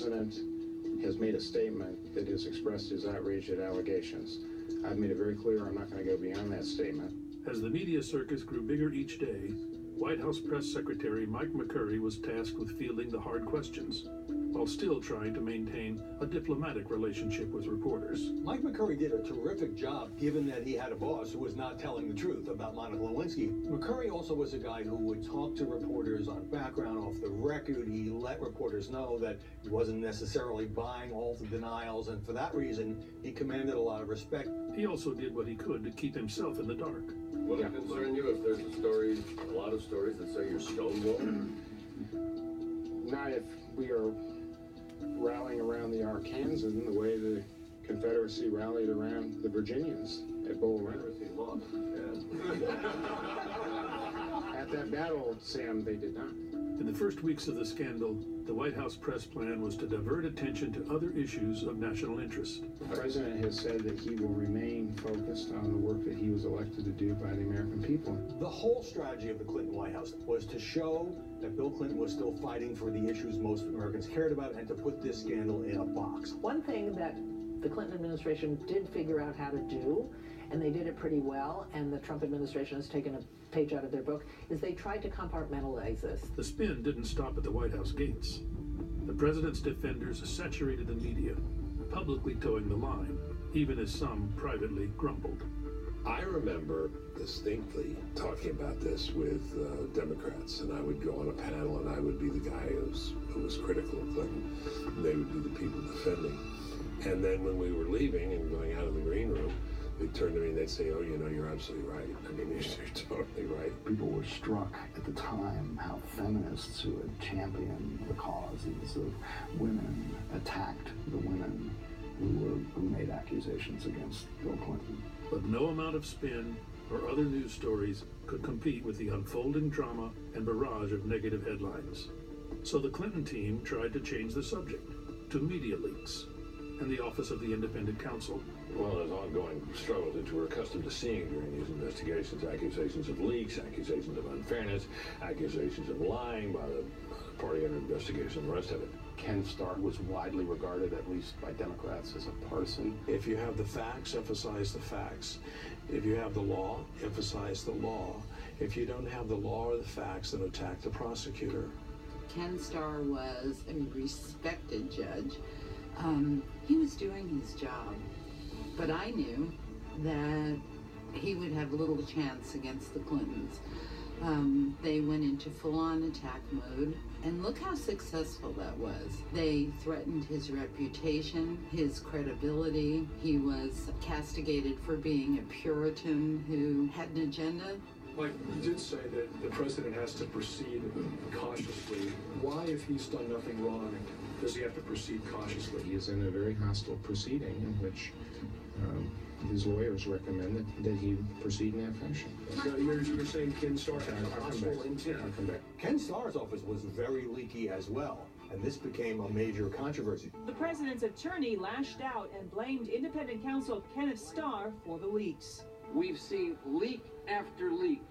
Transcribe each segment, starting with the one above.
president has made a statement that has expressed his outrage at allegations. I've made it very clear I'm not going to go beyond that statement. As the media circus grew bigger each day, White House Press Secretary Mike McCurry was tasked with fielding the hard questions, while still trying to maintain a diplomatic relationship with reporters. Mike McCurry did a terrific job, given that he had a boss who was not telling the truth about Monica Lewinsky. McCurry also was a guy who would talk to reporters on background, off the record. He let reporters know that he wasn't necessarily buying all the denials, and for that reason, he commanded a lot of respect. He also did what he could to keep himself in the dark. Will it concern you if there's a lot of stories that say you're stonewalling? Not if we are rallying around the Arkansans the way the Confederacy rallied around the Virginians at Bull Run. At that battle, Sam, they did not. In the first weeks of the scandal, the White House press plan was to divert attention to other issues of national interest. The president has said that he will remain focused on the work that he was elected to do by the American people. The whole strategy of the Clinton White House was to show that Bill Clinton was still fighting for the issues most Americans cared about and to put this scandal in a box. One thing that the Clinton administration did figure out how to do, and they did it pretty well, and the Trump administration has taken a page out of their book, is they tried to compartmentalize this. The spin didn't stop at the White House gates. The president's defenders saturated the media, publicly towing the line, even as some privately grumbled. I remember distinctly talking about this with Democrats, and I would go on a panel and I would be the guy who was critical of Clinton. They would be the people defending. And then when we were leaving and going out of the green room, they'd turn to me and they'd say, oh, you know, you're absolutely right. I mean, you're totally right. People were struck at the time how feminists who had championed the causes of women attacked the women who made accusations against Bill Clinton. But no amount of spin or other news stories could compete with the unfolding drama and barrage of negative headlines. So the Clinton team tried to change the subject to media leaks and the Office of the Independent Counsel. One of those ongoing struggles that we're accustomed to seeing during these investigations, accusations of leaks, accusations of unfairness, accusations of lying by the party under investigation, and the rest of it. Ken Starr was widely regarded, at least by Democrats, as a partisan. If you have the facts, emphasize the facts. If you have the law, emphasize the law. If you don't have the law or the facts, then attack the prosecutor. Ken Starr was a respected judge. He was doing his job, but I knew that he would have little chance against the Clintons. They went into full-on attack mode, and look how successful that was. They threatened his reputation, his credibility. He was castigated for being a Puritan who had an agenda. Mike, you did say that the president has to proceed cautiously. Why, if he's done nothing wrong, does he have to proceed cautiously? He is in a very hostile proceeding in which his lawyers recommend that he proceed in that fashion. So you're saying Ken Starr had a hostile intent? I'll come back. Ken Starr's office was very leaky as well, and this became a major controversy. The president's attorney lashed out and blamed independent counsel Kenneth Starr for the leaks. We've seen leak after leak.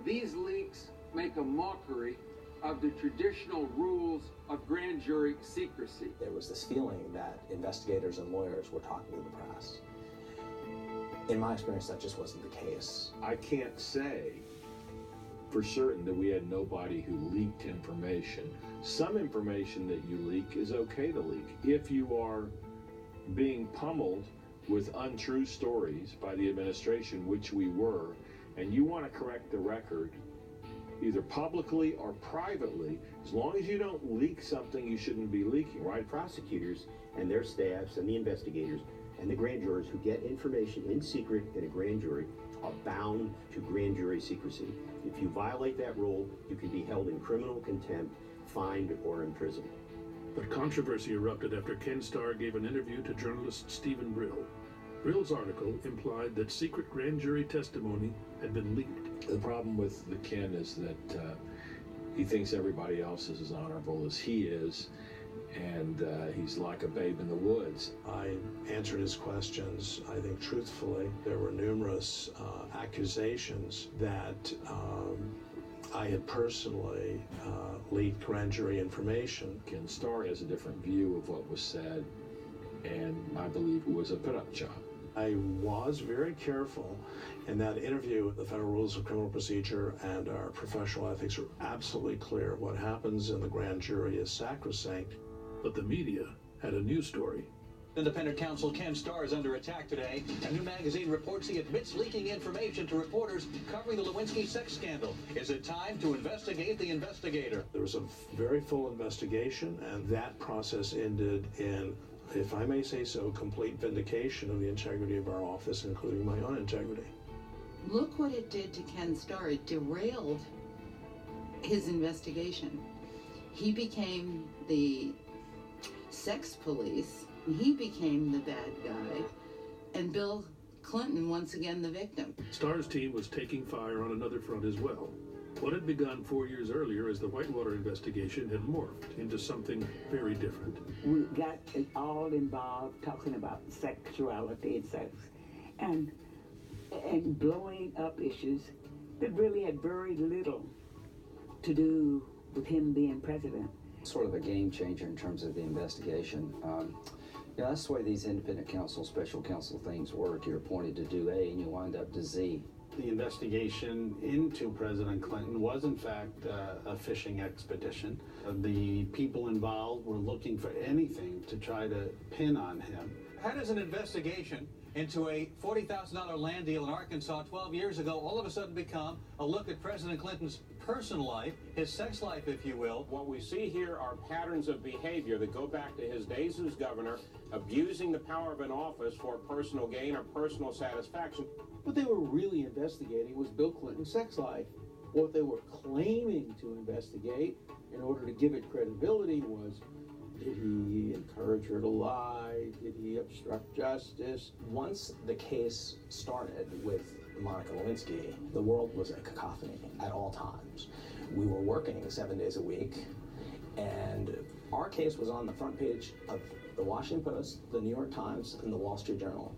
These leaks make a mockery of the traditional rules of grand jury secrecy. There was this feeling that investigators and lawyers were talking to the press. In my experience, that just wasn't the case. I can't say for certain that we had nobody who leaked information. Some information that you leak is okay to leak. If you are being pummeled with untrue stories by the administration, which we were, and you want to correct the record, either publicly or privately, as long as you don't leak something you shouldn't be leaking, right? Prosecutors and their staffs and the investigators and the grand jurors who get information in secret in a grand jury are bound to grand jury secrecy. If you violate that rule, you can be held in criminal contempt, fined, or imprisoned. But controversy erupted after Ken Starr gave an interview to journalist Stephen Brill. Brill's article implied that secret grand jury testimony had been leaked. The problem with the Ken is that he thinks everybody else is as honorable as he is, and he's like a babe in the woods. I answered his questions, I think, truthfully. There were numerous accusations that I had personally leaked grand jury information. Ken Starr has a different view of what was said, and I believe it was a put-up job. I was very careful in that interview. The Federal Rules of Criminal Procedure and our professional ethics are absolutely clear. What happens in the grand jury is sacrosanct. But the media had a news story. Independent counsel Ken Starr is under attack today. A new magazine reports he admits leaking information to reporters covering the Lewinsky sex scandal. Is it time to investigate the investigator? There was a very full investigation, and that process ended in, if I may say so, complete vindication of the integrity of our office, including my own integrity. Look what it did to Ken Starr. It derailed his investigation. He became the sex police. He became the bad guy, and Bill Clinton once again the victim. Starr's team was taking fire on another front as well. What had begun 4 years earlier as the Whitewater investigation had morphed into something very different. We got all involved talking about sexuality and sex, and blowing up issues that really had very little to do with him being president. Sort of a game changer in terms of the investigation. Yeah, that's the way these independent counsel, special counsel things work. You're appointed to do A and you wind up to Z. The investigation into President Clinton was in fact a fishing expedition. The people involved were looking for anything to try to pin on him. How does an investigation into a $40,000 land deal in Arkansas 12 years ago all of a sudden become a look at President Clinton's personal life, his sex life, if you will? What we see here are patterns of behavior that go back to his days as governor, abusing the power of an office for personal gain or personal satisfaction. What they were really investigating was Bill Clinton's sex life. What they were claiming to investigate in order to give it credibility was, did he encourage her to lie? Did he obstruct justice? Once the case started with Monica Lewinsky, the world was a cacophony at all times. We were working 7 days a week, and our case was on the front page of the Washington Post, the New York Times, and the Wall Street Journal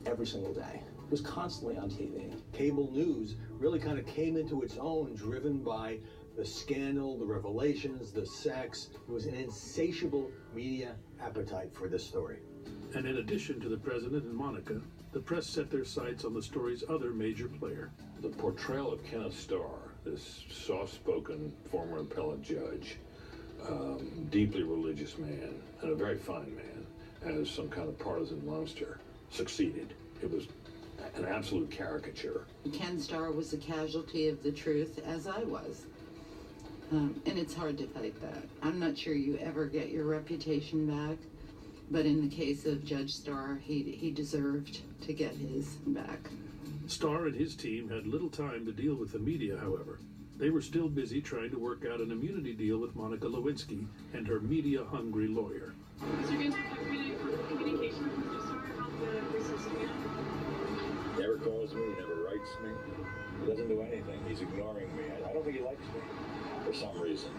every single day. It was constantly on TV. Cable news really kind of came into its own, driven by the scandal, the revelations, the sex. It was an insatiable media appetite for this story. And in addition to the president and Monica, the press set their sights on the story's other major player. The portrayal of Kenneth Starr, this soft-spoken former appellate judge, deeply religious man, and a very fine man, as some kind of partisan monster, succeeded. It was an absolute caricature. Ken Starr was a casualty of the truth, as I was. And it's hard to fight that. I'm not sure you ever get your reputation back, but in the case of Judge Starr, he deserved to get his back. Starr and his team had little time to deal with the media, however. They were still busy trying to work out an immunity deal with Monica Lewinsky and her media-hungry lawyer. Mr. Vincent, communication with Mr. Starr about the process again? Never calls me, never writes me. He doesn't do anything. He's ignoring me. I don't think he likes me for some reason.